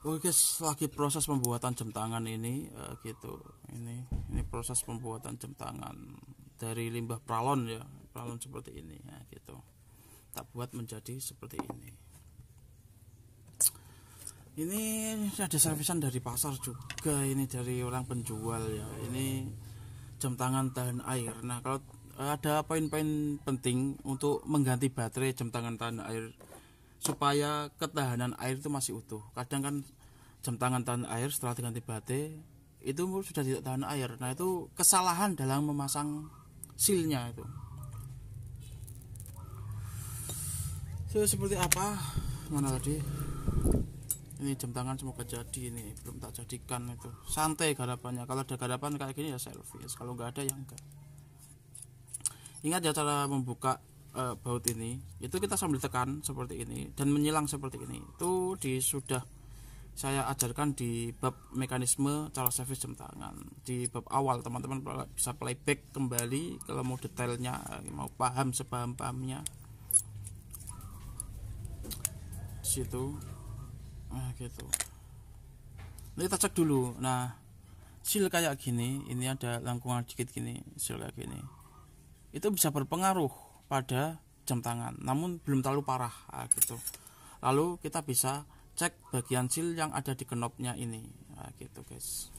Oke guys, lagi proses pembuatan jam tangan ini gitu. Ini proses pembuatan jam tangan dari limbah pralon ya, pralon seperti ini ya gitu. Tak buat menjadi seperti ini. Ini ada servisan dari pasar juga, ini dari orang penjual ya. Ini jam tangan tahan air. Nah, kalau ada poin-poin penting untuk mengganti baterai jam tangan tahan air supaya ketahanan air itu masih utuh. Kadang kan jam tangan tahan air setelah diganti baterai itu sudah tidak tahan air. Nah, itu kesalahan dalam memasang sealnya itu. Seperti apa? Mana tadi? Ini jam tangan semoga jadi, ini belum tak jadikan itu. Santai garapannya. Kalau ada garapan kayak gini ya service. Kalau nggak ada ya enggak. Ingat ya cara membuka baut ini. Itu kita sambil tekan seperti ini dan menyilang seperti ini. Itu sudah saya ajarkan di bab mekanisme cara servis jam tangan. Di bab awal teman-teman bisa playback kembali kalau mau detailnya, mau paham sepaham-pahamnya. Situ. Nah gitu. Ini kita cek dulu. Nah, seal kayak gini, ini ada lengkungan dikit gini, seal kayak gini. Itu bisa berpengaruh pada jam tangan, namun belum terlalu parah gitu. Lalu kita bisa cek bagian seal yang ada di knopnya ini gitu guys.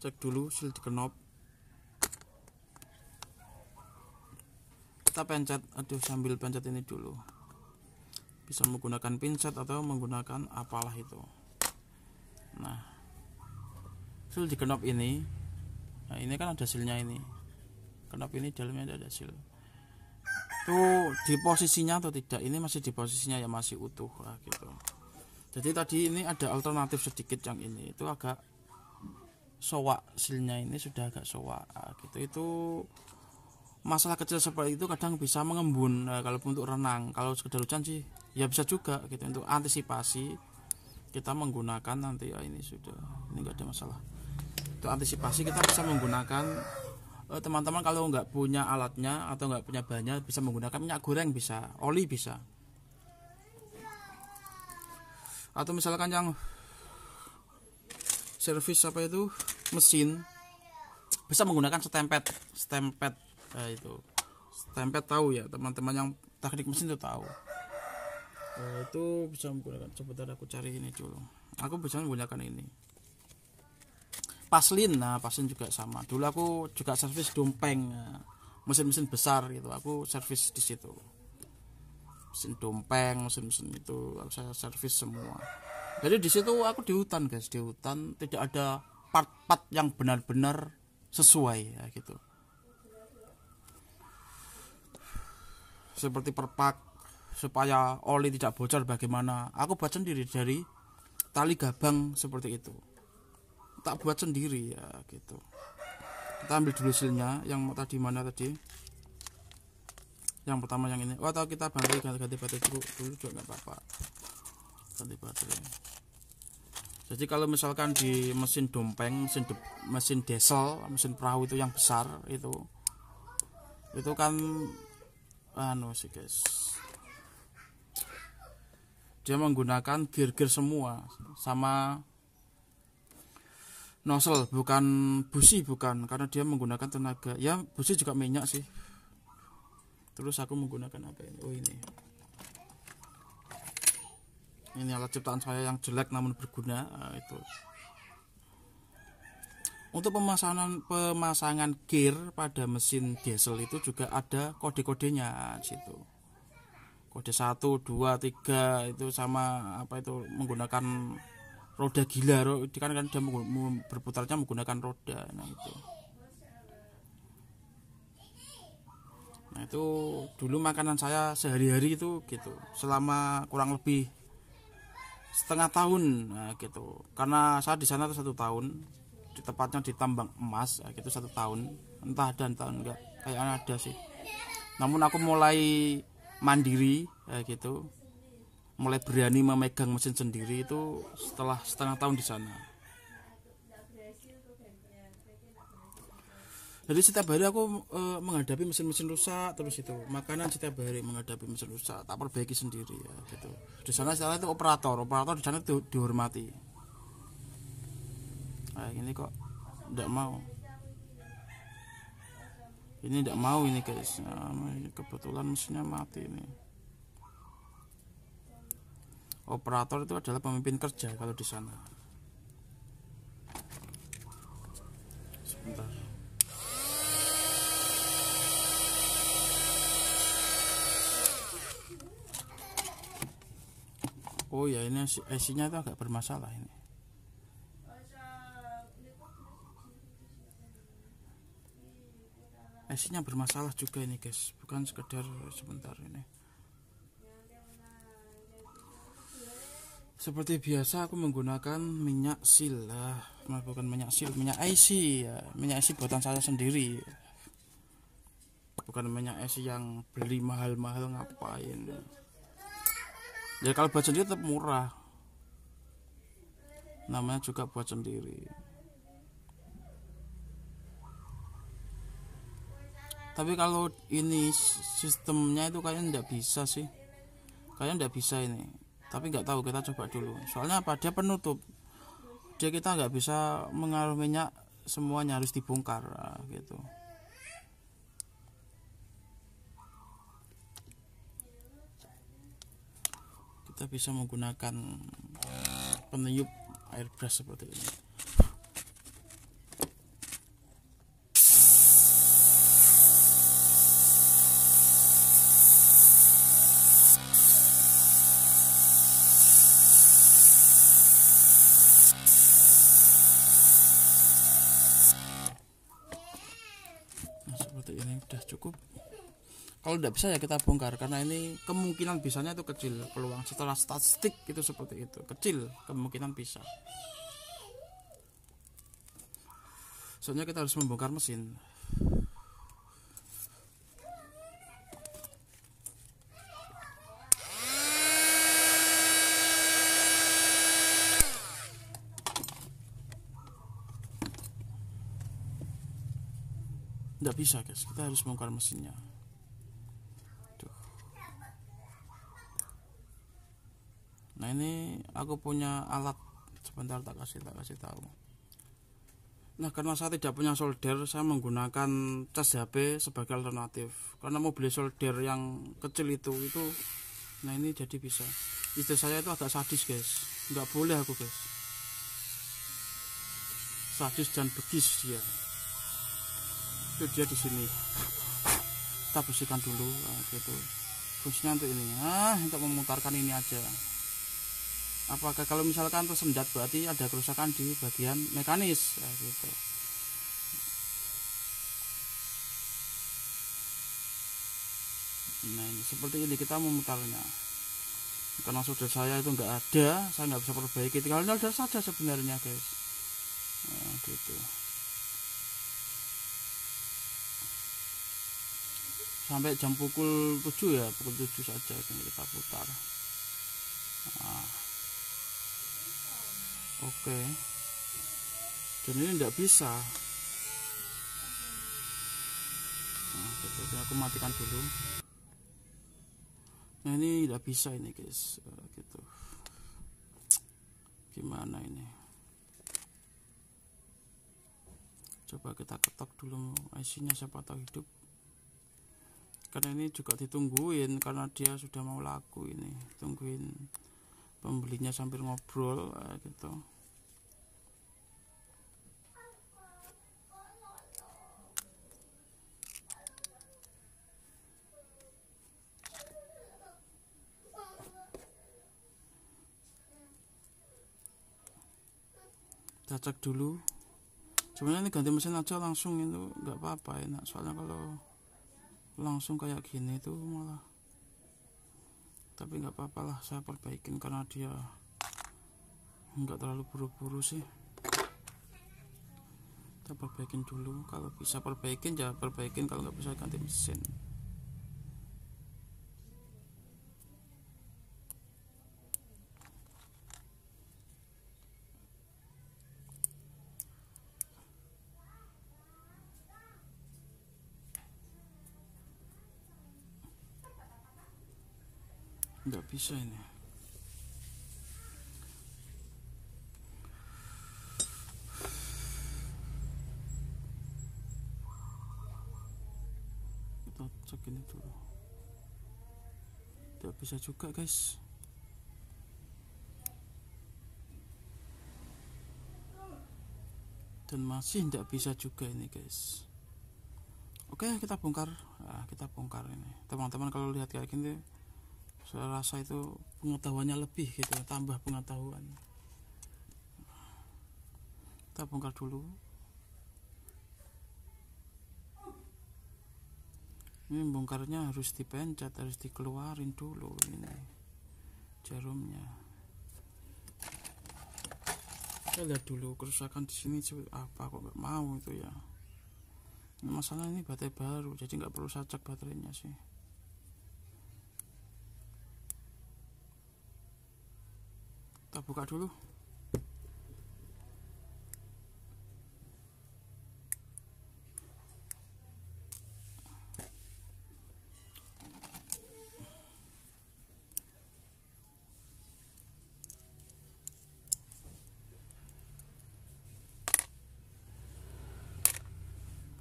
Cek dulu seal di knop. Kita pencet, sambil pencet ini dulu. Bisa menggunakan pinset atau menggunakan apalah itu. Nah, seal di knop ini. Nah, ini kan ada sealnya ini. Knop ini dalamnya ada seal. Itu di posisinya atau tidak? Ini masih di posisinya ya, masih utuh gitu. Jadi tadi ini ada alternatif sedikit yang ini. Itu agak soak, sealnya ini sudah agak soak gitu. Itu masalah kecil seperti itu kadang bisa mengembun. Kalau untuk renang, kalau sekedar hujan sih ya bisa juga gitu. Untuk antisipasi kita menggunakan nanti ya, ini sudah, ini enggak ada masalah. Untuk antisipasi kita bisa menggunakan teman-teman kalau nggak punya alatnya atau nggak punya bahannya bisa menggunakan minyak goreng, bisa oli, bisa, atau misalkan yang servis apa itu mesin bisa menggunakan stempet itu stempet, tahu ya teman-teman yang teknik mesin itu tahu. Itu bisa menggunakan, sebentar aku cari ini dulu. Aku bisa menggunakan ini Paslin. Nah, Paslin juga sama. Dulu aku juga servis dompeng, mesin-mesin besar gitu. Aku servis di situ. Mesin dompeng, mesin-mesin itu saya servis semua. Jadi di situ aku di hutan, guys. Di hutan tidak ada part-part yang benar-benar sesuai ya gitu. Seperti perpak supaya oli tidak bocor bagaimana. Aku buat sendiri dari tali gabang seperti itu. Tak buat sendiri ya gitu. Kita ambil dulu sealnya yang tadi, mana tadi yang pertama yang ini. Atau kita ganti baterai dulu juga nggak apa-apa, ganti baterai. Jadi kalau misalkan di mesin dompeng, mesin diesel, mesin perahu itu yang besar itu kan sih guys, dia menggunakan gear semua sama nozzle, bukan busi, bukan, karena dia menggunakan tenaga ya, busi juga minyak sih. Terus aku menggunakan apa ini? Ini alat ciptaan saya yang jelek namun berguna. Itu untuk pemasangan gear pada mesin diesel itu juga ada kode-kodenya situ. Kode 1, 2, 3 itu sama apa itu, menggunakan roda gila, kan dia berputarnya menggunakan roda. Nah itu dulu makanan saya sehari-hari itu gitu, selama kurang lebih setengah tahun gitu. Karena saya di sana tuh 1 tahun, di tepatnya di tambang emas gitu, 1 tahun, entah ada entah enggak, kayaknya ada sih. Namun aku mulai mandiri gitu, mulai berani memegang mesin sendiri itu setelah setengah tahun di sana. Jadi setiap hari aku menghadapi mesin-mesin rusak terus itu. Makanan setiap hari menghadapi mesin rusak, tak perbaiki sendiri ya gitu. Di sana istilah itu operator di sana itu dihormati. Nah, ini kok tidak mau. Ini tidak mau ini guys. Nah, kebetulan mesinnya mati ini. Operator itu adalah pemimpin kerja kalau di sana. Sebentar. Oh ya, ini IC-nya itu agak bermasalah ini. IC-nya bermasalah juga ini guys, bukan sekedar sebentar ini. Seperti biasa aku menggunakan minyak sil lah, bukan minyak sil, minyak IC ya, minyak IC buatan saya sendiri. Bukan minyak IC yang beli mahal-mahal ngapain. Ya kalau buat sendiri tetap murah. Namanya juga buat sendiri. Tapi kalau ini sistemnya itu kayaknya tidak bisa sih. Kayaknya tidak bisa ini. Tapi nggak tahu, kita coba dulu. Soalnya apa? Dia penutup. Dia kita nggak bisa mengaruh minyak, semuanya harus dibongkar gitu. Kita bisa menggunakan peniup airbrush seperti ini. Nah, seperti ini udah cukup. Kalau tidak bisa ya kita bongkar, karena ini kemungkinan bisanya itu kecil, peluang setelah statistik itu seperti itu, kecil kemungkinan bisa. Soalnya kita harus membongkar mesin. Tidak bisa guys, kita harus bongkar mesinnya. Nah ini aku punya alat, sebentar tak kasih tahu. Nah karena saya tidak punya solder, saya menggunakan cas HP sebagai alternatif. Karena mau beli solder yang kecil itu, nah ini jadi bisa. Istri saya itu agak sadis guys, nggak boleh aku guys. Sadis dan begis dia. Itu dia di sini. Kita bersihkan dulu, nah, gitu. Fungsinya untuk ini, untuk memutarkan ini aja. Apakah kalau misalkan tersendat berarti ada kerusakan di bagian mekanis ya, gitu. Nah ini seperti ini kita memutarnya. Karena solder saya itu nggak ada, saya nggak bisa perbaiki, tinggal solder saja sebenarnya guys. Nah, gitu. Sampai jam pukul 7 ya, pukul 7 saja ini kita putar. Nah. Oke. Dan ini tidak bisa. Nah, gitu. Aku matikan dulu. Nah ini tidak bisa ini guys, gitu. Gimana ini? Coba kita ketok dulu IC-nya, siapa tahu hidup. Karena ini juga ditungguin, karena dia sudah mau laku ini. Tungguin pembelinya sambil ngobrol gitu. Kita cek dulu. Sebenarnya ini ganti mesin aja langsung itu nggak apa-apa enak. Soalnya kalau langsung kayak gini itu malah, tapi nggak apa-apa lah, saya perbaikin karena dia nggak terlalu buru-buru sih. Kita perbaikin dulu, kalau bisa perbaikin ya perbaikin, kalau nggak bisa ganti mesin. nggak bisa ini. Kita cek ini dulu. Nggak bisa juga guys. Dan masih tidak bisa juga ini guys. Oke, kita bongkar. Nah, kita bongkar ini. Teman-teman kalau lihat kayak gini, saya rasa itu pengetahuannya lebih gitu, tambah pengetahuan. Kita bongkar dulu. Ini bongkarnya harus dipencet, harus dikeluarin dulu ini jarumnya. Kita lihat dulu kerusakan di sini apa, kok nggak mau itu ya. Masalah ini baterai baru, jadi nggak perlu saya cek baterainya sih. Kita buka dulu.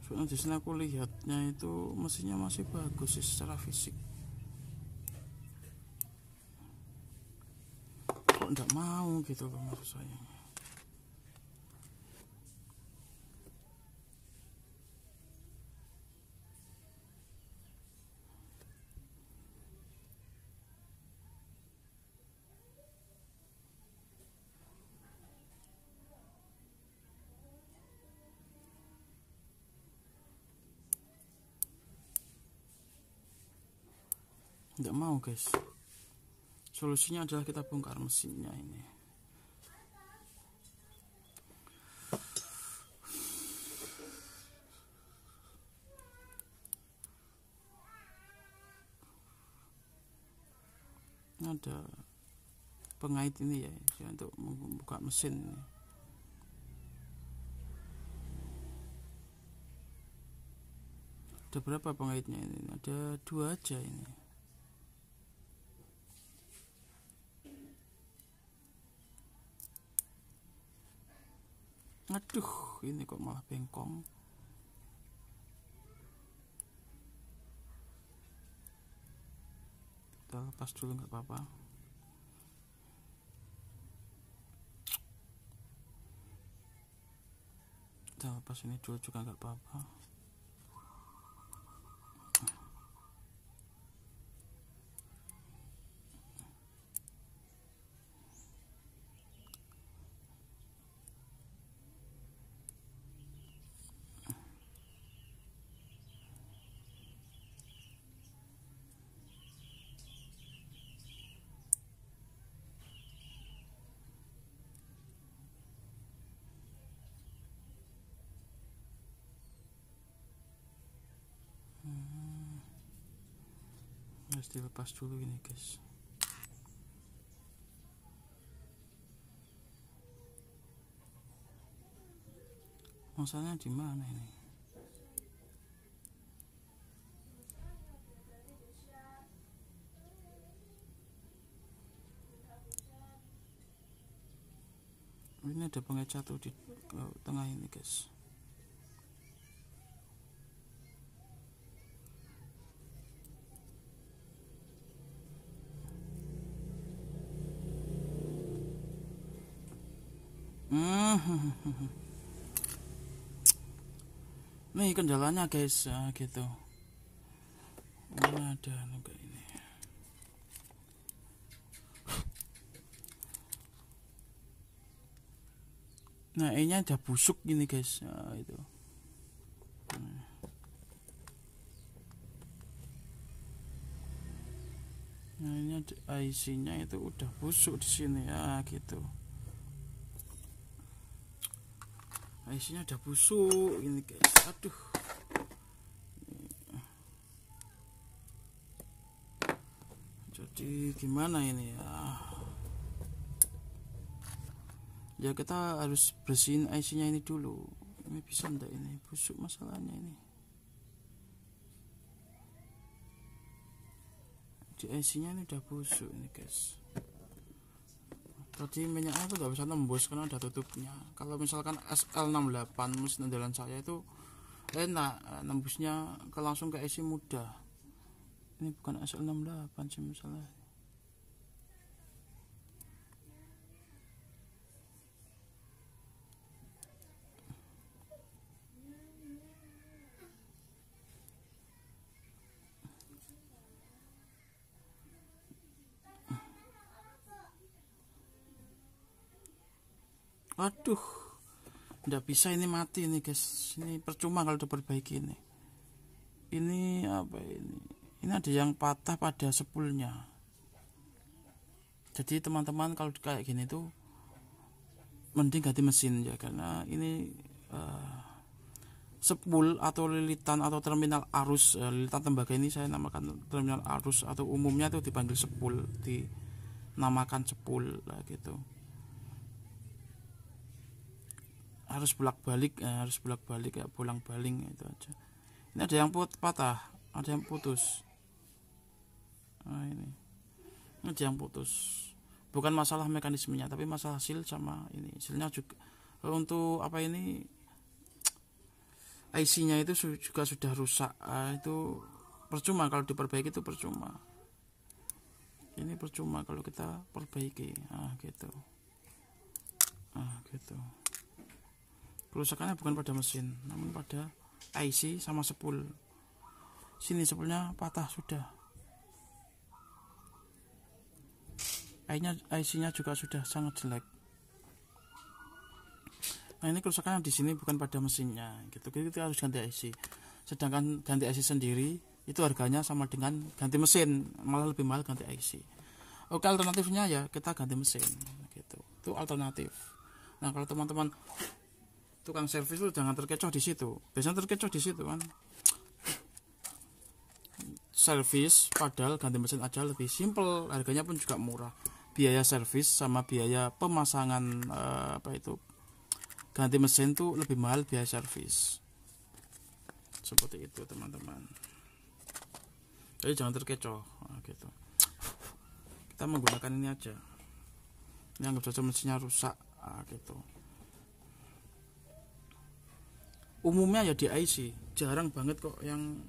Soalnya di sini aku lihatnya itu mesinnya masih bagus sih secara fisik. Kok nggak mau gitu loh maksud saya. Nggak mau guys. Solusinya adalah kita bongkar mesinnya ini. Ini ada pengait ini ya untuk membuka mesin ini. Ada berapa pengaitnya ini? Ada 2 aja ini. Aduh, ini kok malah bengkong. Kita lepas dulu nggak apa-apa. Kita lepas ini dulu juga nggak apa-apa. Harus dilepas dulu ini guys. Masalahnya di mana ini? Ini ada pengait satu di tengah ini guys. Nih kendalanya guys, nah, gitu. Mana ada kayak ini. Nah, ini ada busuk gini guys. Nah, itu. Nah, ini IC-nya itu udah busuk di sini ya, gitu. IC-nya udah busuk ini guys. Aduh. Jadi gimana ini ya? Ya kita harus bersihin IC-nya ini dulu. Ini bisa enggak ini? Busuk masalahnya ini. di IC-nya ini udah busuk ini guys. Tadi minyaknya itu nggak bisa tembus karena ada tutupnya. Kalau misalkan SL68 mesin andalan saya itu enak, nembusnya langsung ke IC mudah. Ini bukan SL68 sih misalnya. Waduh, nggak bisa, ini mati ini guys. Ini percuma kalau diperbaiki ini. Ini apa ini? Ini ada yang patah pada spoolnya. Jadi teman-teman kalau kayak gini tuh mending ganti mesin ya, karena ini spool atau lilitan atau terminal arus, lilitan tembaga ini saya namakan terminal arus atau umumnya tuh dipanggil spool, dinamakan spool lah gitu. Harus bolak-balik ya, bolang-baling itu aja. Ini ada yang patah, ada yang putus. Nah, ini ada yang putus. Bukan masalah mekanismenya, tapi masalah seal sama ini. Sealnya juga untuk apa ini, IC-nya itu juga sudah rusak. Itu percuma kalau diperbaiki, itu percuma. Ini percuma kalau kita perbaiki. Gitu. Gitu. Kerusakannya bukan pada mesin, namun pada IC sama spool. Sini spoolnya patah sudah. IC-nya juga sudah sangat jelek. Nah, ini kerusakannya di sini bukan pada mesinnya. Gitu. Kita harus ganti IC. Sedangkan ganti IC sendiri itu harganya sama dengan ganti mesin, malah lebih mahal ganti IC. Oke, alternatifnya ya kita ganti mesin. Gitu. Itu alternatif. Nah, kalau teman-teman tukang servis itu jangan terkecoh di situ. Biasanya terkecoh di situ kan. Servis padahal ganti mesin aja lebih simple, harganya pun juga murah. Biaya servis sama biaya pemasangan ganti mesin tuh lebih mahal biaya servis. Seperti itu teman-teman. Jadi jangan terkecoh. Gitu. Kita menggunakan ini aja. Ini anggap saja mesinnya rusak. Gitu. Umumnya ya di IC, jarang banget kok yang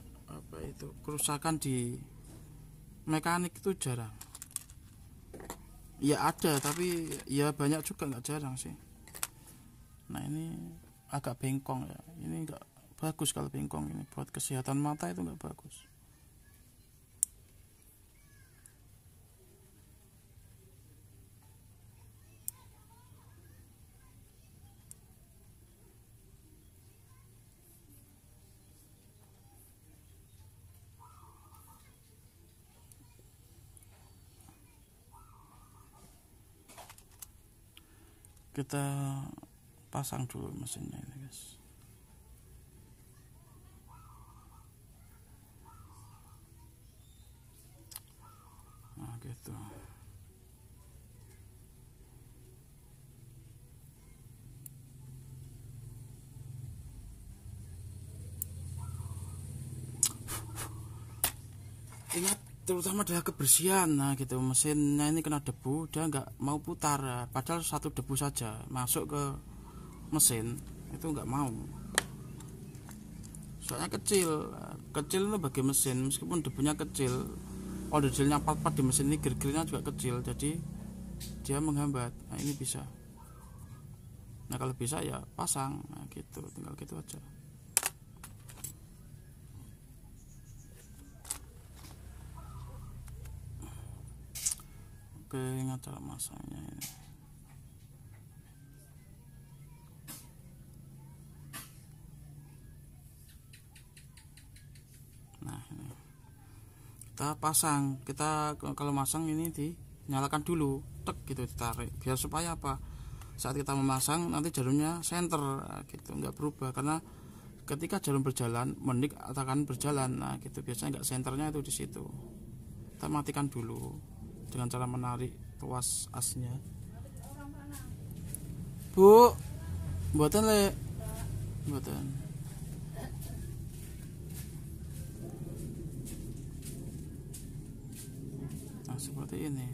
kerusakan di mekanik itu jarang. Ya ada, tapi ya banyak juga, nggak jarang sih. Nah, ini agak bengkong ya, ini nggak bagus kalau bengkong, ini buat kesehatan mata itu nggak bagus. Kita pasang dulu mesinnya ini guys. Nah gitu. Ingat terutama adalah kebersihan. Nah gitu, mesinnya ini kena debu, dia nggak mau putar. Padahal satu debu saja masuk ke mesin itu nggak mau. Soalnya kecil itu bagi mesin, meskipun debunya kecil, oil-nya part-part di mesin ini, gear-gearnya juga kecil, jadi dia menghambat. Nah ini bisa. Nah kalau bisa ya pasang, nah gitu, tinggal gitu aja. Oke, ingat cara masangnya ini. Nah ini kita pasang. Kita kalau masang ini dinyalakan dulu, tek gitu, ditarik, biar supaya apa, saat kita memasang nanti jarumnya center gitu, nggak berubah. Karena ketika jarum berjalan, menit akan berjalan. Nah gitu, biasanya nggak senternya itu di situ. Kita matikan dulu dengan cara menarik tuas asnya. Bu, buatan le, buatan. seperti ini.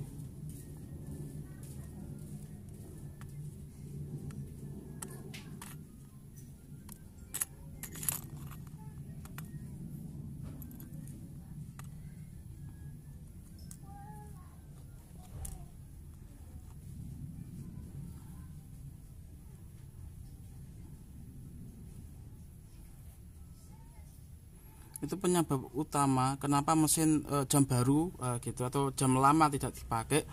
Itu penyebab utama kenapa mesin jam baru gitu atau jam lama tidak dipakai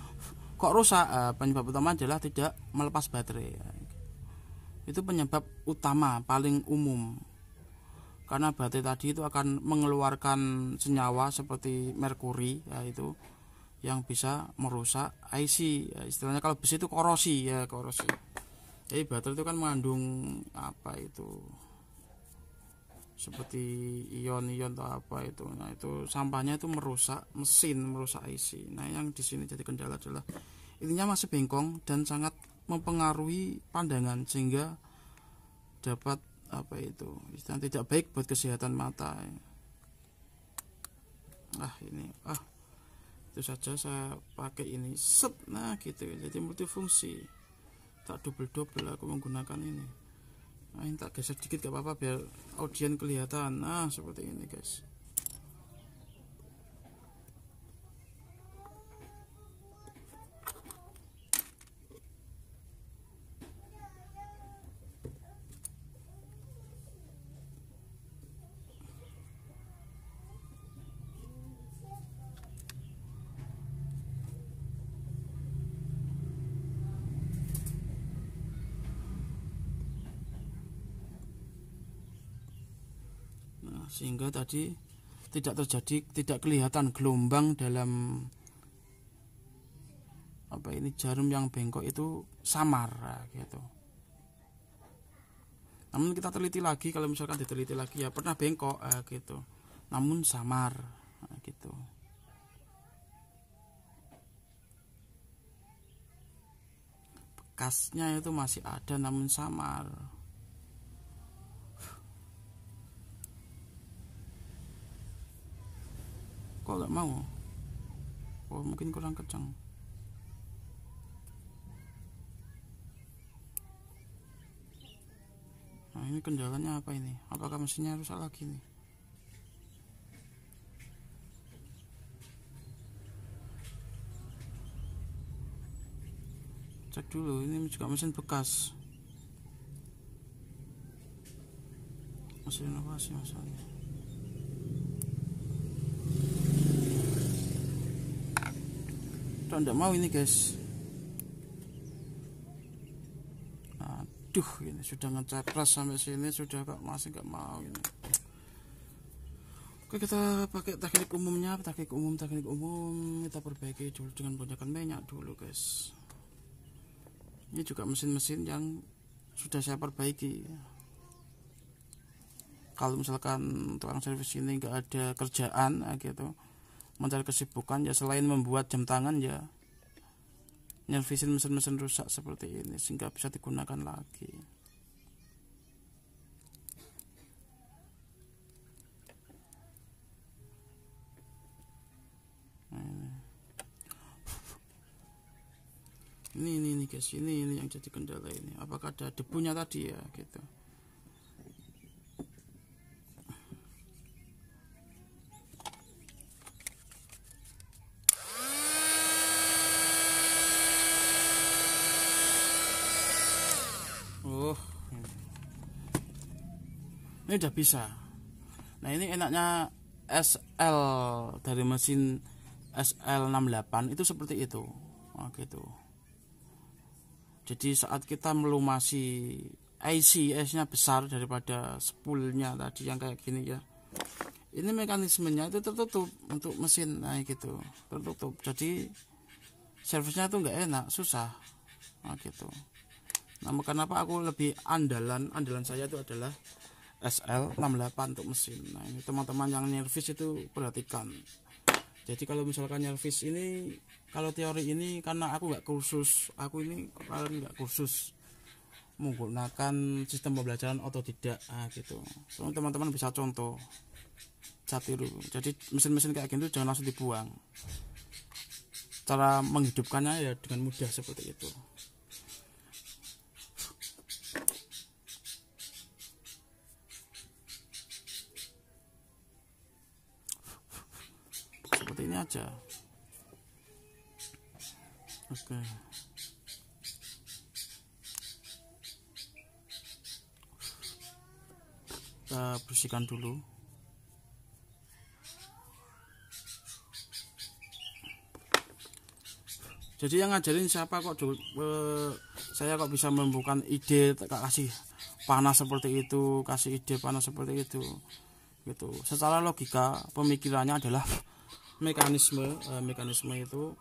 kok rusak. Penyebab utama adalah tidak melepas baterai. Itu penyebab utama paling umum, karena baterai tadi itu akan mengeluarkan senyawa seperti merkuri itu yang bisa merusak IC. Istilahnya kalau besi itu korosi korosi. Jadi baterai itu kan mengandung apa itu, seperti ion-ion atau apa itu. Nah, itu sampahnya itu merusak mesin, merusak IC. Nah, yang di sini jadi kendala adalah ininya masih bengkong dan sangat mempengaruhi pandangan sehingga dapat apa itu, istilah tidak baik buat kesehatan mata. Ini itu saja saya pakai ini set. Nah, gitu. Jadi multifungsi. Tak double-double aku menggunakan ini. Nah, ini tak geser dikit gak apa-apa biar audien kelihatan. Nah, seperti ini guys. Sehingga tadi tidak kelihatan gelombang dalam apa ini jarum yang bengkok itu samar gitu. Namun kita teliti lagi, kalau misalkan diteliti lagi ya pernah bengkok gitu, namun samar gitu. Bekasnya itu masih ada namun samar. Kok gak mau? Oh, mungkin kurang kencang. Nah, ini kendalanya apa ini? Apakah mesinnya rusak lagi nih? Cek dulu, ini juga mesin bekas. Mesin inovasi masalahnya. Tidak mau ini guys. Aduh, ini sudah ngecepras sampai sini sudah kok masih nggak mau ini. Oke, kita pakai teknik umumnya, teknik umum kita perbaiki dulu dengan menggunakan minyak dulu guys. Ini juga mesin-mesin yang sudah saya perbaiki. Kalau misalkan tukang servis ini nggak ada kerjaan gitu, mencari kesibukan ya selain membuat jam tangan ya nyervisin mesin-mesin rusak seperti ini sehingga bisa digunakan lagi. Ini guys, ini yang jadi kendala ini. Apakah ada debunya tadi ya gitu. Ini udah bisa. Nah, ini enaknya SL dari mesin SL68 itu seperti itu. Gitu. Jadi saat kita melumasi IC-nya besar daripada spoolnya tadi yang kayak gini ya. Ini mekanismenya itu tertutup untuk mesin, nah gitu, tertutup. Jadi servisnya itu nggak enak, susah. Gitu. Nah, kenapa aku lebih andalan saya itu adalah SL68 untuk mesin. Nah, ini teman-teman yang nyervis itu perhatikan. Jadi kalau misalkan nyervis ini, kalau teori ini karena aku nggak kursus, menggunakan sistem pembelajaran otodidak gitu. So, teman-teman bisa contoh, bisa tiru. Jadi mesin-mesin kayak gitu jangan langsung dibuang. cara menghidupkannya ya dengan mudah seperti itu. Seperti ini aja. Oke. Kita bersihkan dulu. Jadi yang ngajarin siapa kok saya kok bisa menemukan ide kasih panas seperti itu, kasih ide panas seperti itu gitu. Secara logika pemikirannya adalah mekanisme itu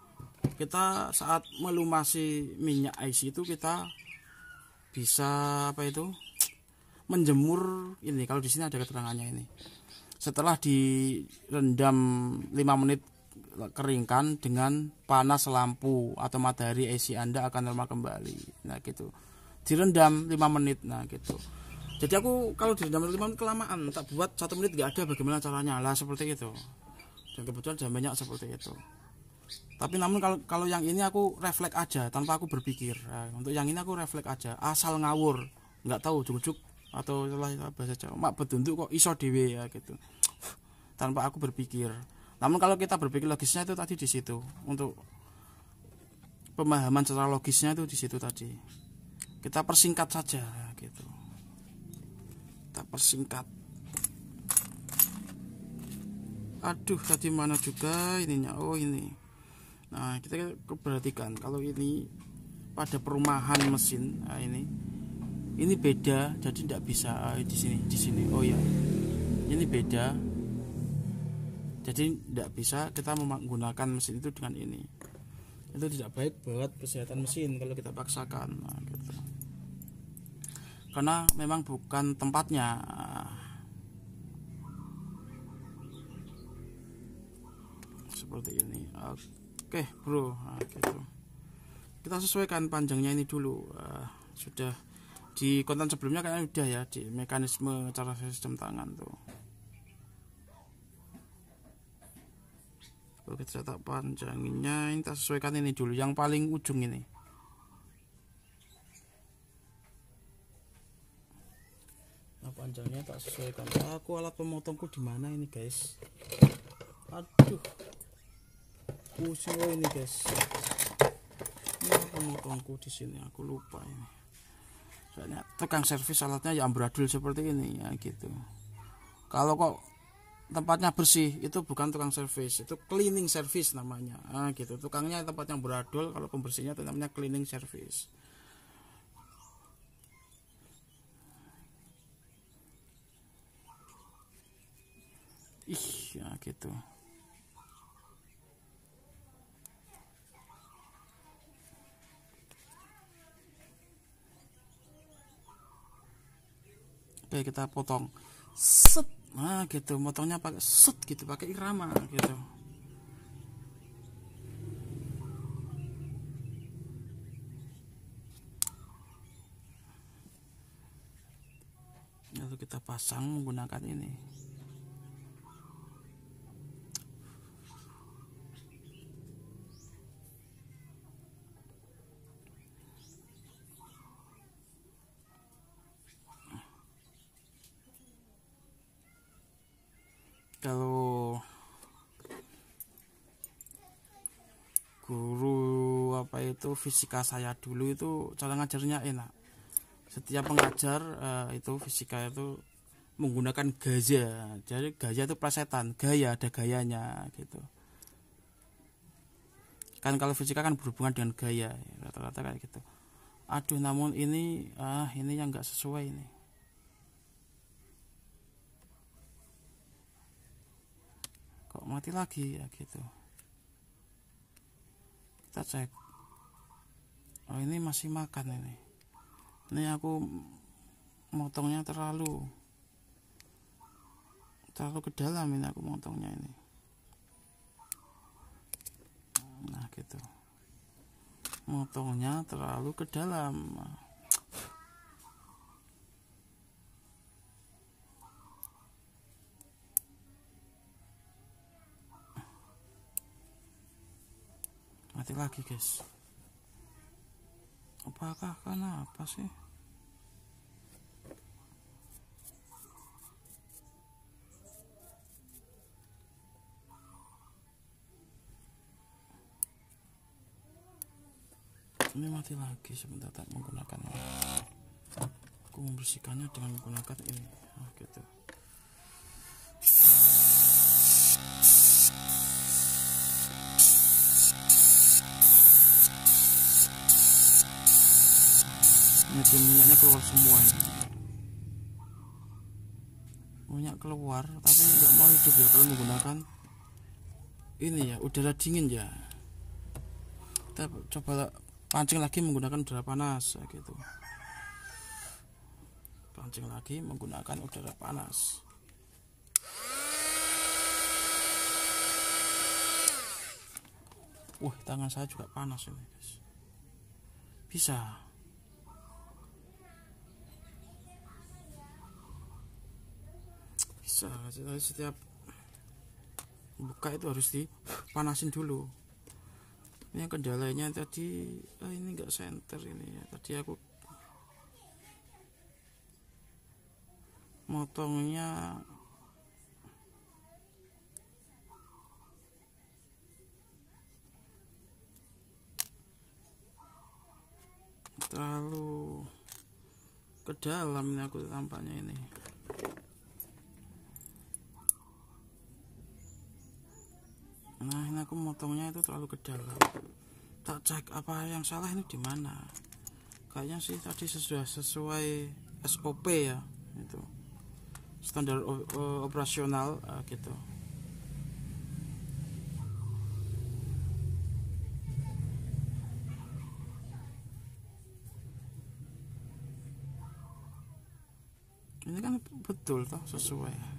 kita saat melumasi minyak IC itu kita bisa apa itu menjemur ini. Kalau di sini ada keterangannya ini. Setelah direndam 5 menit keringkan dengan panas lampu atau matahari IC Anda akan normal kembali. Nah gitu. Direndam 5 menit. Nah gitu. Jadi aku kalau direndam 5 menit kelamaan, tak buat 1 menit nggak ada, bagaimana caranya lah seperti itu. Dan kebetulan ada banyak seperti itu. Tapi namun kalau yang ini aku refleks aja tanpa aku berpikir. Nah, untuk yang ini aku refleks aja, asal ngawur, nggak tahu jujuk atau salah bahasa Jawa. Mak bedunduk kok iso dhewe ya gitu. Tanpa aku berpikir. Namun kalau kita berpikir logisnya itu tadi di situ. Untuk pemahaman secara logisnya itu di situ tadi. Kita persingkat saja gitu. Kita persingkat. Aduh, tadi mana juga ininya? Oh, ini. Nah, kita perhatikan kalau ini pada perumahan mesin. Nah, ini beda, jadi tidak bisa di sini. Oh ya. Ini beda. Jadi tidak bisa kita menggunakan mesin itu dengan ini. Itu tidak baik buat kesehatan mesin kalau kita paksakan. Nah, gitu. Karena memang bukan tempatnya. Seperti ini. Oke bro. Nah, gitu. Kita sesuaikan panjangnya ini dulu. Sudah di konten sebelumnya kayaknya udah ya, di mekanisme cara sistem tangan tuh. Kalau kita tak panjangnya, kita sesuaikan ini dulu, yang paling ujung ini. Nah, panjangnya tak sesuaikan. Aku alat pemotongku di mana ini guys? Aduh, pusing ini guys. Ini pemotongku di sini, aku lupa ini. Soalnya tukang servis alatnya ya amburadul seperti ini ya gitu. Kalau kok tempatnya bersih itu bukan tukang servis, itu cleaning service namanya. Nah, gitu. Tukangnya tempatnya amburadul, kalau pembersihnya itu namanya cleaning service. Ya gitu. Oke, kita potong. Set. Nah, gitu. Potongnya pakai set gitu, pakai irama gitu. Lalu kita pasang menggunakan ini. Kalau guru apa itu fisika saya dulu itu cara ngajarnya enak. Setiap pengajar itu fisika itu menggunakan gaya. Jadi gaya itu plesetan, gaya ada gayanya gitu. Kan kalau fisika kan berhubungan dengan gaya, rata-rata kayak gitu. Aduh, namun ini yang nggak sesuai ini. Kok mati lagi ya gitu. Kita cek. Oh, ini masih makan ini. Ini aku motongnya terlalu ke dalam ini, aku motongnya ini. Nah gitu, motongnya terlalu ke dalam. Mati lagi guys. Apakah kenapa sih? Ini mati lagi. Sebentar, tak menggunakannya. Aku membersihkannya dengan menggunakan ini. Gitu. Ini minyaknya keluar semua ini. Minyak keluar, tapi nggak mau hidup ya kalau menggunakan ini ya, udara dingin ya. Kita coba pancing lagi menggunakan udara panas gitu. Pancing lagi menggunakan udara panas. Tangan saya juga panas ini guys. Bisa. Setiap buka itu harus dipanasin dulu. Ini kendalanya tadi ini enggak senter ini ya. Tadi aku motongnya terlalu ke dalam ini, aku tampaknya ini. Nah, ini aku motongnya itu terlalu ke dalam. Tak cek apa yang salah ini di mana. Kayaknya sih tadi sudah sesuai SOP ya, itu standar operasional gitu. Ini kan betul toh, sesuai.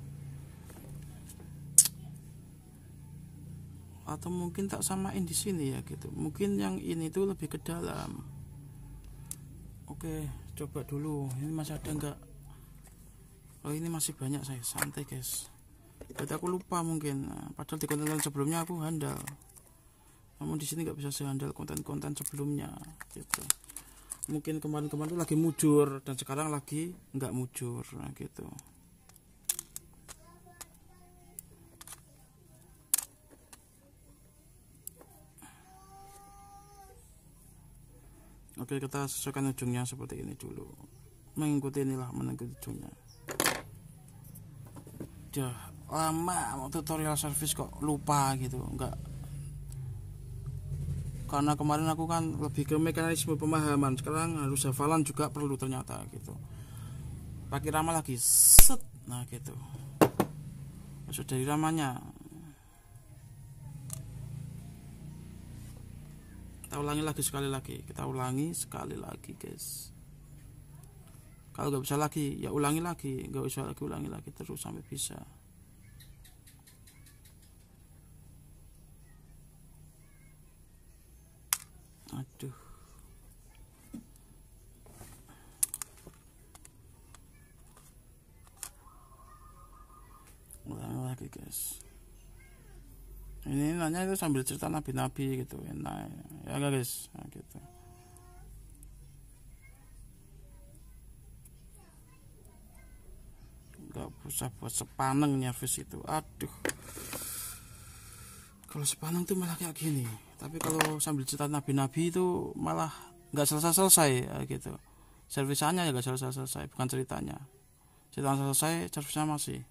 Atau mungkin tak samain di sini ya gitu. Mungkin yang ini tuh lebih ke dalam. Oke, coba dulu. Ini masih ada enggak? Oh, ini masih banyak, saya santai guys. Berarti aku lupa mungkin. Padahal di konten sebelumnya aku handal. Namun di sini nggak bisa sehandal konten-konten sebelumnya gitu. Mungkin kemarin-kemarin tuh lagi mujur dan sekarang lagi nggak mujur, nah gitu. Oke, kita sesuaikan ujungnya seperti ini dulu. Mengikuti ujungnya. Udah lama mau tutorial service kok lupa gitu, enggak. Karena kemarin aku kan lebih ke mekanisme pemahaman, sekarang harus hafalan juga perlu ternyata gitu. Pakai rama lagi, set, nah gitu. Masuk dari ramanya. Kita ulangi lagi sekali lagi guys. Kalau nggak bisa lagi ya ulangi lagi, nggak usah lagi ulangi lagi terus sampai bisa. Aduh, ulangi lagi guys. Ini nanya itu sambil cerita nabi-nabi gitu, enak ya guys, nah, gitu. Nggak usah buat sepaneng nyervis itu, aduh. Kalau sepaneng tuh malah kayak gini, tapi kalau sambil cerita nabi-nabi itu malah nggak selesai ya, gitu. Servisannya ya nggak selesai, bukan ceritanya. Cerita selesai, servisnya masih.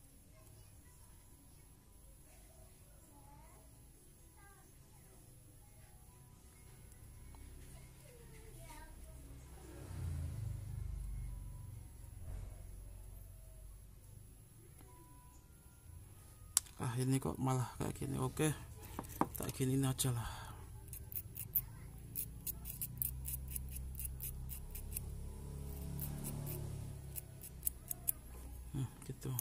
Ini kok malah kayak gini. Oke, tak giniin aja lah. Gitu.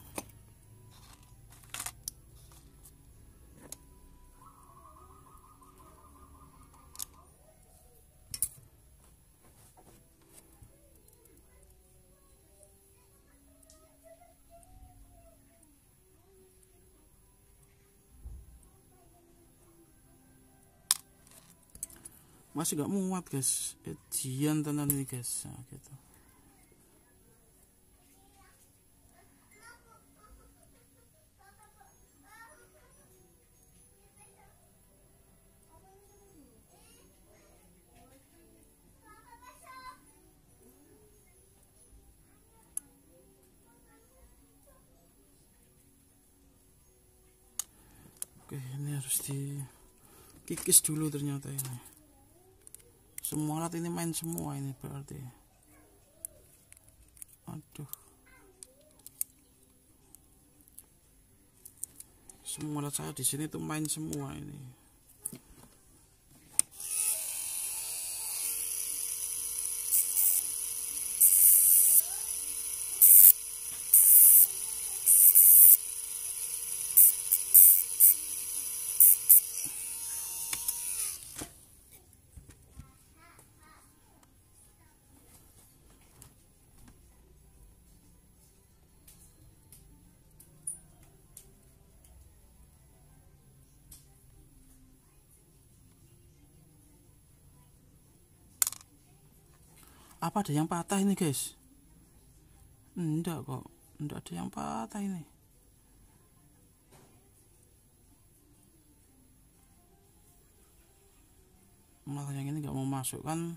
masih nggak muat guys, ejian tenan ini guys. Nah, gitu. Oke, ini harus dikikis dulu ternyata ini. Semua alat ini main semua ini berarti. Aduh. Semua alat saya di sini tuh main semua ini. Apa ada yang patah ini guys? Enggak kok, enggak ada yang patah ini. Malah yang ini nggak mau masuk kan?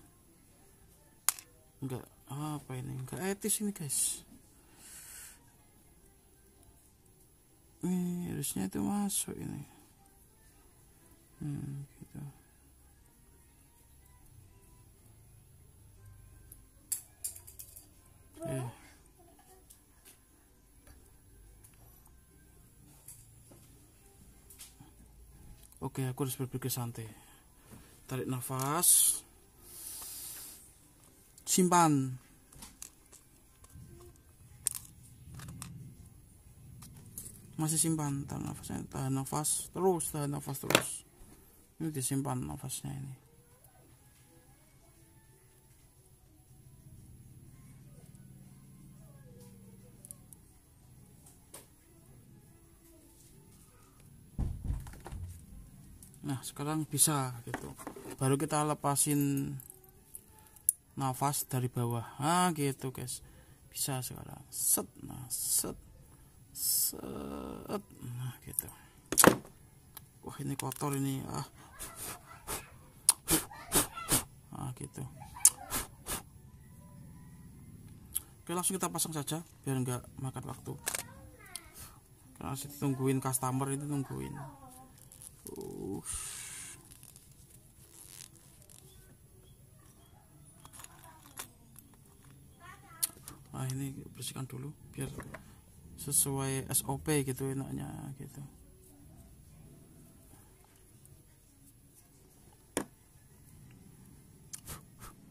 Enggak, apa ini? Enggak etis ini guys. Ini harusnya itu masuk ini. Gitu. Oke, aku harus berpikir santai. Tarik nafas. Simpan. Masih simpan, tahan nafasnya, tahan nafas terus. Ini disimpan nafasnya ini. Nah, sekarang bisa gitu. Baru kita lepasin nafas dari bawah. Nah, gitu guys. Bisa sekarang. Set, nah, set. Nah, gitu. Wah, ini kotor ini. Nah, gitu. Oke, langsung kita pasang saja biar nggak makan waktu. Karena masih tungguin customer itu nungguin. Nah, ini bersihkan dulu biar sesuai SOP gitu enaknya gitu.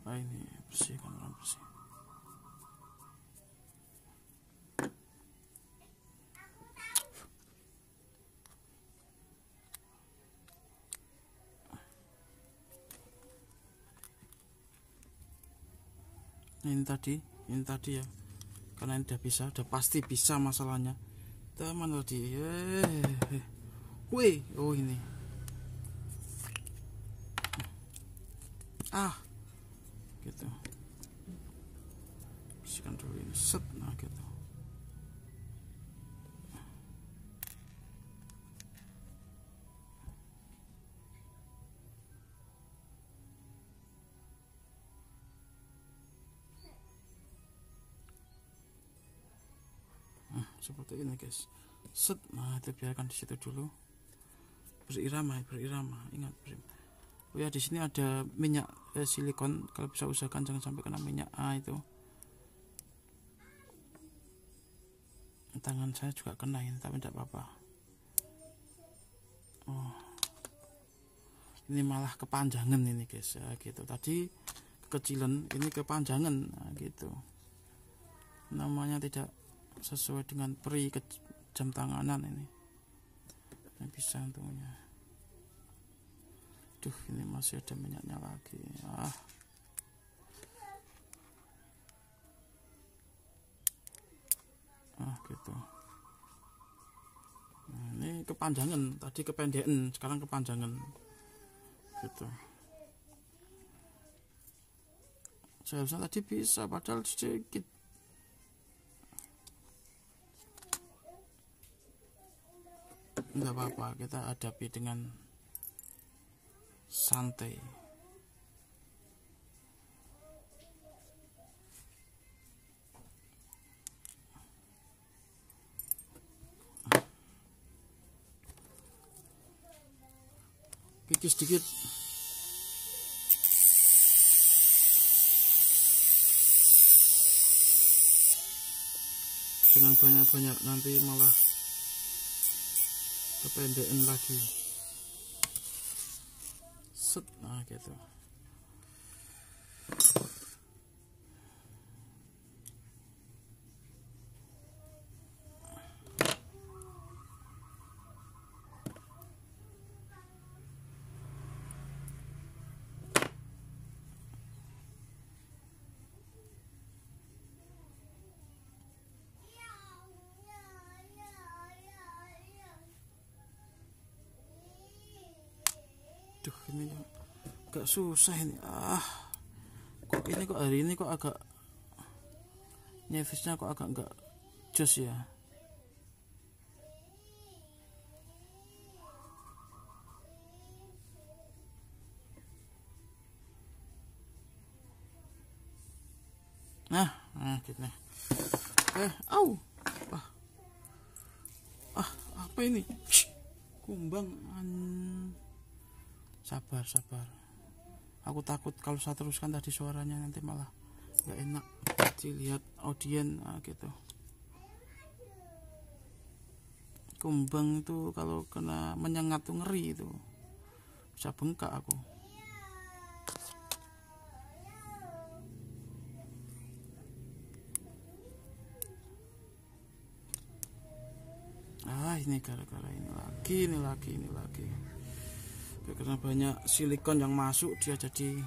Nah, ini bersihkan bersih. Ini tadi ya, karena ini udah pasti bisa masalahnya. Teman tadi, wih, oh ini, gitu, bersihkan dulu ini, set, nah gitu. Seperti ini guys, set, nah itu biarkan di situ dulu, berirama, ingat oh ya, di sini ada minyak silikon, kalau bisa usahakan jangan sampai kena minyak. Itu tangan saya juga kena ini, tapi tidak apa-apa. Ini malah kepanjangan ini guys, ya, gitu. Tadi kekecilan, ini kepanjangan, nah, gitu. Namanya tidak sesuai dengan peri jam tanganan ini bisa untungnya. Duh, ini masih ada minyaknya lagi. Gitu. Nah, ini kepanjangan, tadi kependekan, sekarang kepanjangan gitu. Seharusnya tadi bisa, padahal sedikit. Enggak apa-apa, kita hadapi dengan santai. Kikis sedikit. Jangan banyak-banyak, nanti malah kependekan lagi. Set, nah gitu. Duh, ini agak susah ini. Kok ini kok hari ini kok agak nyevisnya kok agak enggak jos ya. Nah gitu nih. Apa ini? Kumbang. Sabar. Aku takut kalau saya teruskan tadi suaranya nanti malah nggak enak dilihat audien. Gitu. Kumbang itu kalau kena menyengat tuh ngeri itu, bisa bengkak aku. Ini gara-gara ini lagi. Karena banyak silikon yang masuk, dia jadi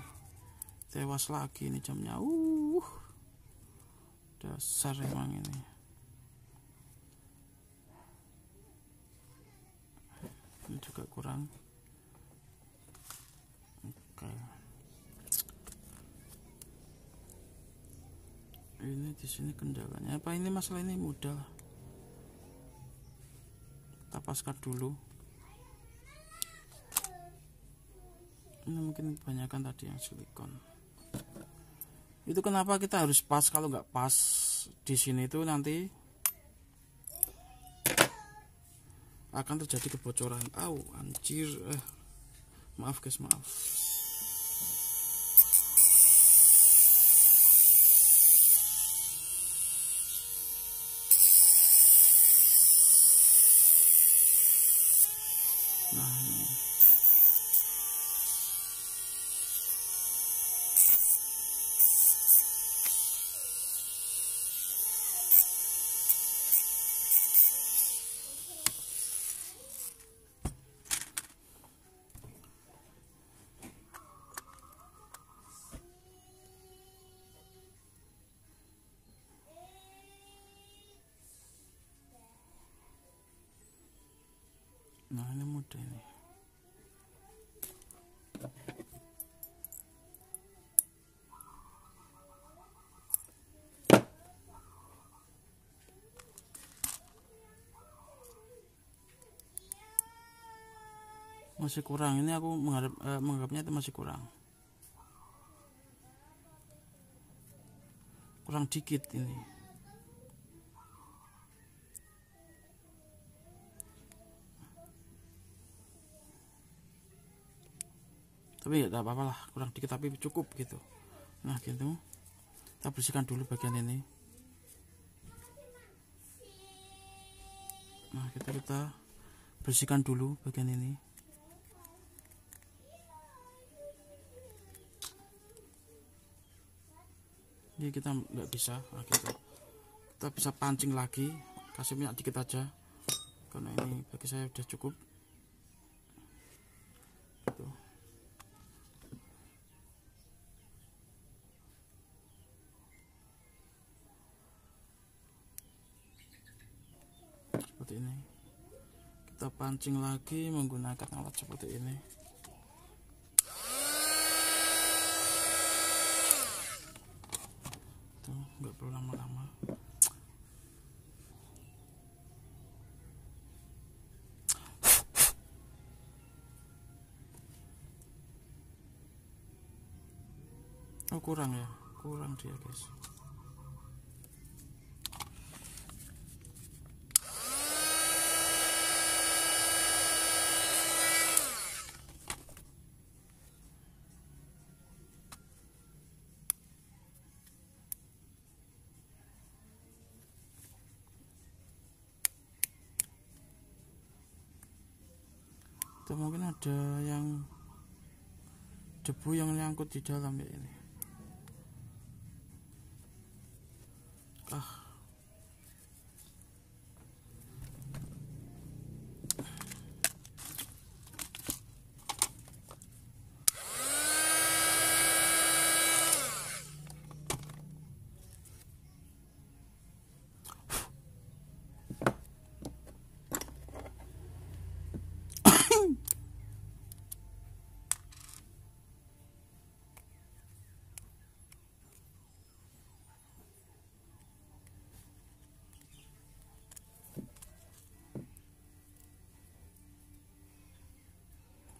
tewas lagi. Ini jamnya dasar emang ini. Ini juga kurang. Oke. Ini di sini kendalanya apa? Ini masalah ini mudah. Kita paskan dulu. Ini mungkin kebanyakan tadi yang silikon. Itu kenapa kita harus pas, kalau nggak pas di sini itu nanti akan terjadi kebocoran. Anjir. Maaf guys, maaf. Nah, ini. Nah, ini mudah ini. Masih kurang, ini aku menganggapnya itu masih kurang dikit ini. Tapi ya tak apa-apa lah, kurang dikit tapi cukup gitu. Nah gitu, kita bersihkan dulu bagian ini. Nah kita bersihkan dulu bagian ini. Ini kita nggak bisa. Nah gitu, kita bisa pancing lagi, kasih minyak dikit aja karena ini bagi saya udah cukup gitu. Seperti ini, kita pancing lagi menggunakan alat seperti ini. perlu lama-lama. Oh kurang ya, kurang dia guys. Atau mungkin ada yang debu yang nyangkut di dalam ya ini.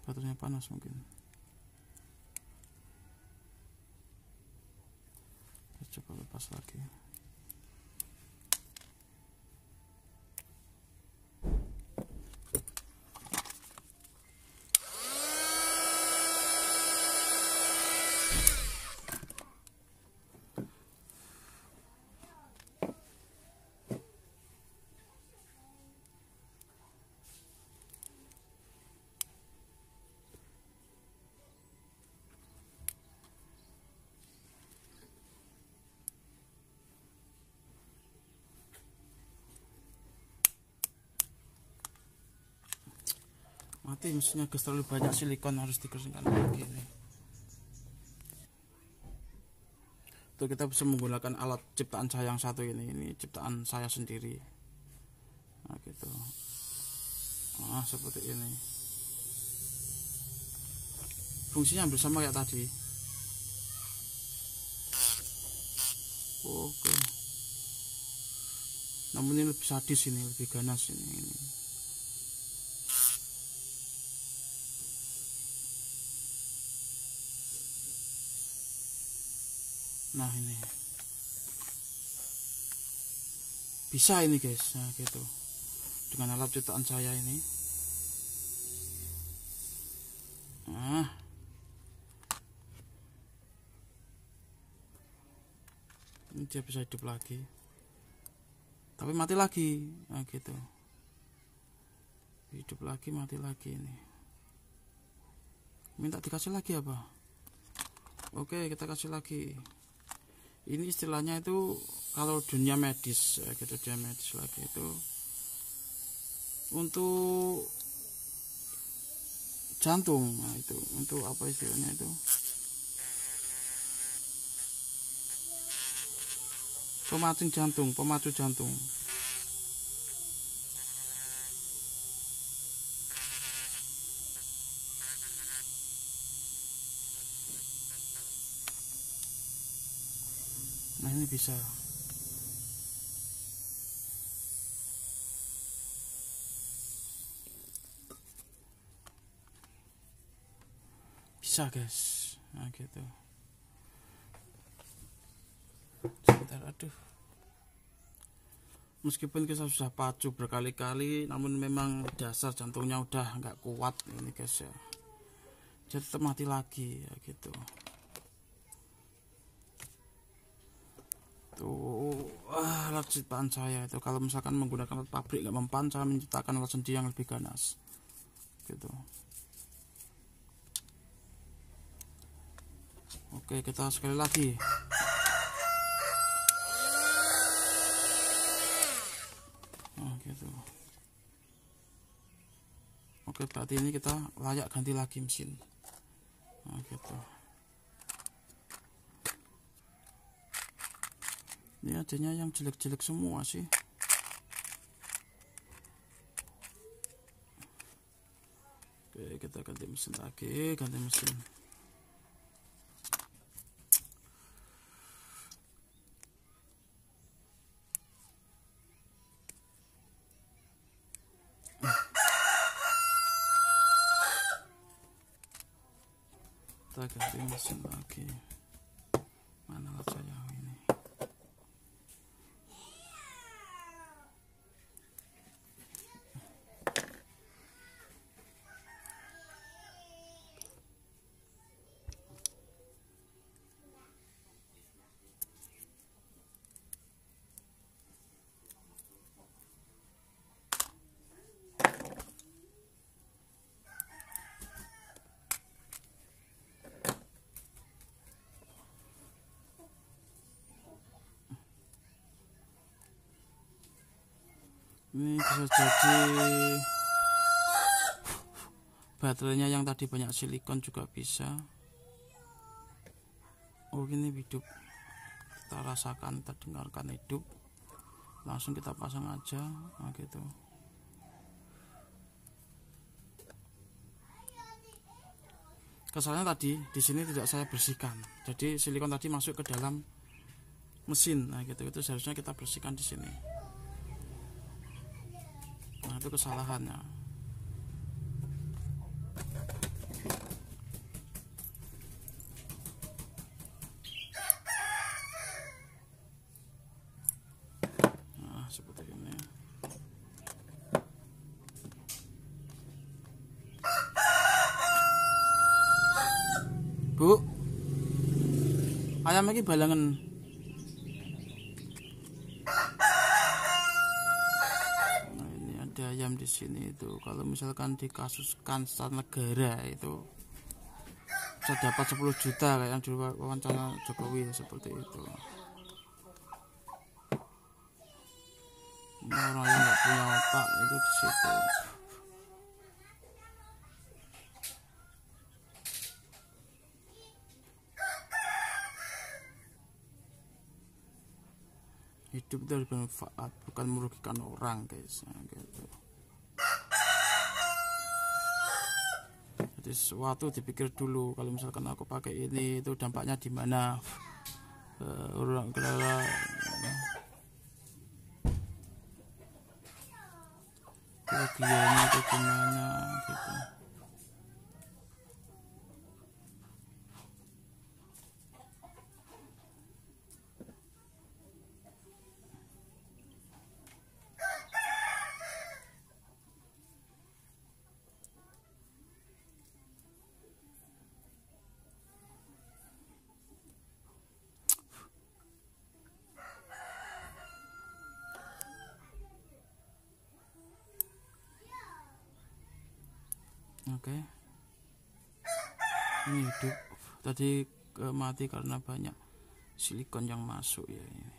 Baterainya panas mungkin. Kita coba lepas lagi. Mati mesinnya guys, terlalu banyak silikon, harus dikeringkan lagi nih. Tuh kita bisa menggunakan alat ciptaan saya yang satu ini ciptaan saya sendiri. Nah gitu. Nah seperti ini. Fungsinya hampir sama kayak tadi. Oke. Namun ini lebih sadis, ini lebih ganas ini. Nah ini bisa ini guys, nah gitu, dengan alat ciptaan saya ini. Nah ini dia bisa hidup lagi, tapi mati lagi. Nah gitu, hidup lagi, mati lagi. Ini minta dikasih lagi apa? Oke, kita kasih lagi. Ini istilahnya itu kalau dunia medis ya, gitu, dunia medis lagi itu untuk jantung. Nah itu untuk apa istilahnya itu, pemacu jantung. Nah ini bisa. Bisa guys. Nah gitu. Sebentar, aduh. Meskipun kita sudah pacu berkali-kali, namun memang dasar jantungnya udah nggak kuat ini guys ya. Jadi tetap mati lagi ya gitu. Tuh alat ciptaan saya itu, kalau misalkan menggunakan alat pabrik nggak mempan, saya menciptakan alat sendiri yang lebih ganas gitu. Oke, kita sekali lagi. Nah gitu. Oke, berarti ini kita layak ganti lagi mesin. Nah gitu. Ini adanya yang jelek-jelek semua sih. Oke, kita ganti mesin lagi, ganti mesin. kita ganti mesin lagi. Mana aja yang ini. Ini bisa jadi baterainya yang tadi banyak silikon juga bisa. Oh ini hidup, kita rasakan, kita dengarkan hidup, langsung kita pasang aja. Nah gitu. Kesalnya tadi di sini tidak saya bersihkan, jadi silikon tadi masuk ke dalam mesin. Nah gitu, itu seharusnya kita bersihkan di sini. Nah itu kesalahannya. Nah seperti ini. Bu, ayam lagi balangan. Ayam di sini itu kalau misalkan dikasuskan secara negara itu bisa dapat 10 juta kayak yang di wawancara Jokowi seperti itu. Ini orang yang nggak punya otak itu di situ. Hidup itu harus bermanfaat, bukan merugikan orang, guys. Nah, gitu. Jadi sesuatu dipikir dulu. Kalau misalkan aku pakai ini, itu dampaknya di mana? Orang kerugiannya itu gimana? Gitu. Oke. Ini hidup. Tadi mati karena banyak silikon yang masuk ya ini.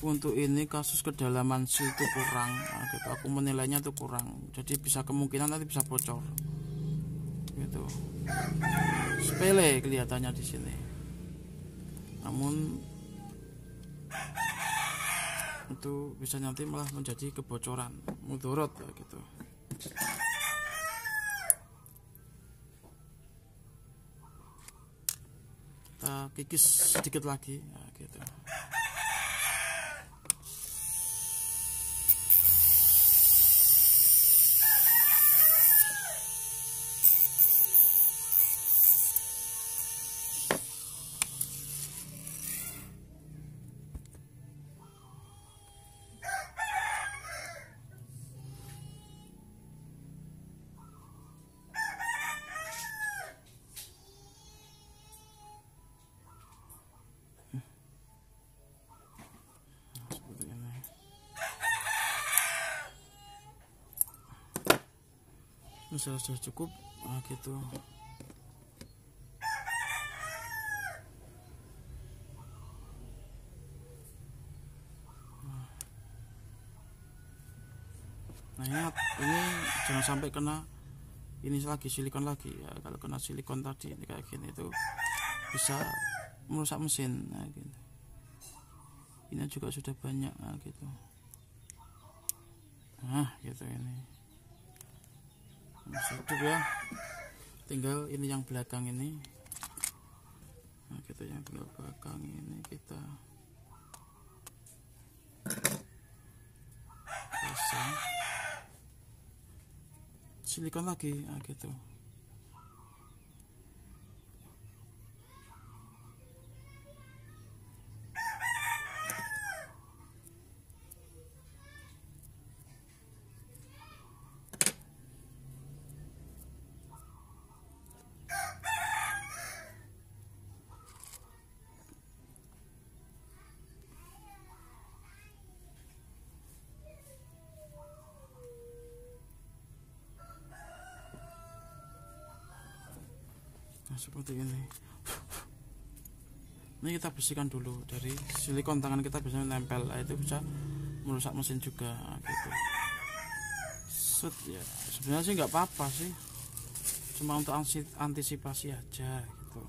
Untuk ini kasus kedalaman seal itu kurang. Nah, gitu. Aku menilainya itu kurang. Jadi bisa kemungkinan nanti bisa bocor. Gitu. Sepele kelihatannya di sini. Namun itu bisa nanti malah menjadi kebocoran, mudorot ya, gitu. Kita kikis sedikit lagi ya, gitu. Sudah cukup. Nah, gitu. jangan sampai kena ini lagi, silikon lagi ya. Kalau kena silikon tadi ini kayak gini itu bisa merusak mesin. Nah, gitu. Ini juga sudah banyak gitu. Nah gitu ini cukup ya. Tinggal ini yang belakang ini. Nah gitu, yang tinggal belakang ini kita pasang silikon lagi. Nah gitu. Nah seperti ini. Ini kita bersihkan dulu dari silikon, tangan kita bisa nempel, itu bisa merusak mesin juga gitu. Set ya, sebenarnya sih nggak apa-apa sih, cuma untuk antisipasi aja gitu.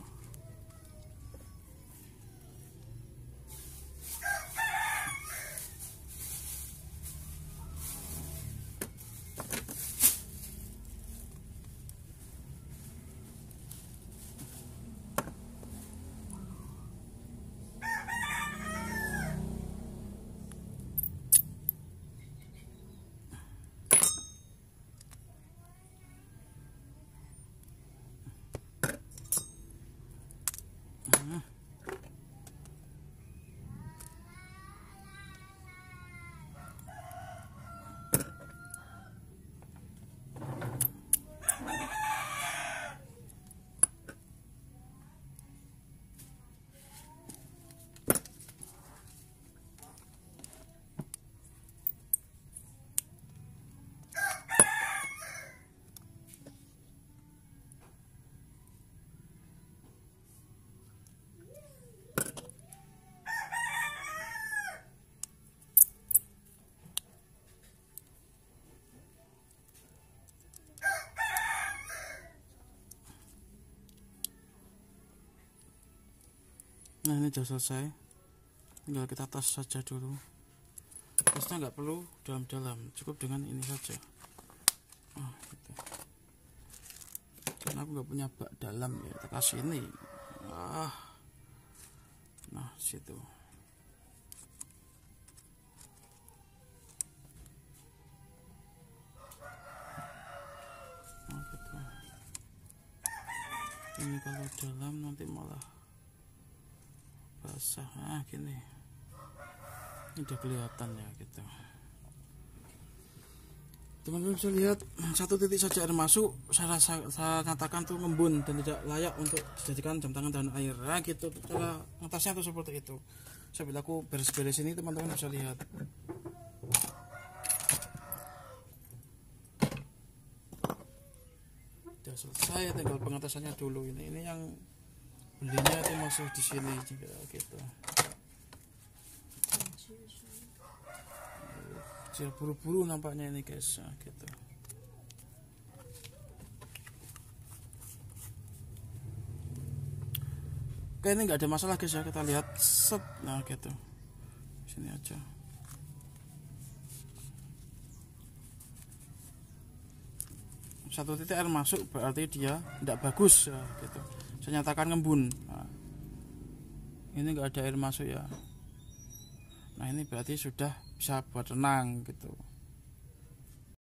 Nah ini sudah selesai, tinggal kita tes saja dulu. Tesnya nggak perlu dalam-dalam, cukup dengan ini saja. Gitu. Karena aku nggak punya bak dalam ya, kita kasih ini. Nah situ. Gitu. Ini kalau dalam nanti malah basah. Gini ini udah kelihatan ya gitu. Teman-teman bisa lihat, satu titik saja air masuk saya nyatakan tuh ngembun dan tidak layak untuk dijadikan jam tangan dan air. Gitu cara ngetasnya tuh seperti itu. Sambil aku beres-beres ini, teman-teman bisa lihat. Udah selesai, tinggal pengatasannya dulu. Ini yang belinya itu masuk di sini juga gitu. Saya buru-buru nampaknya ini guys, gitu. Oke, ini nggak ada masalah guys ya, kita lihat set. Nah gitu, sini aja. Satu titik air masuk berarti dia tidak bagus ya, gitu. Saya nyatakan ngembun. Nah, ini nggak ada air masuk ya. Nah ini berarti sudah bisa buat renang gitu.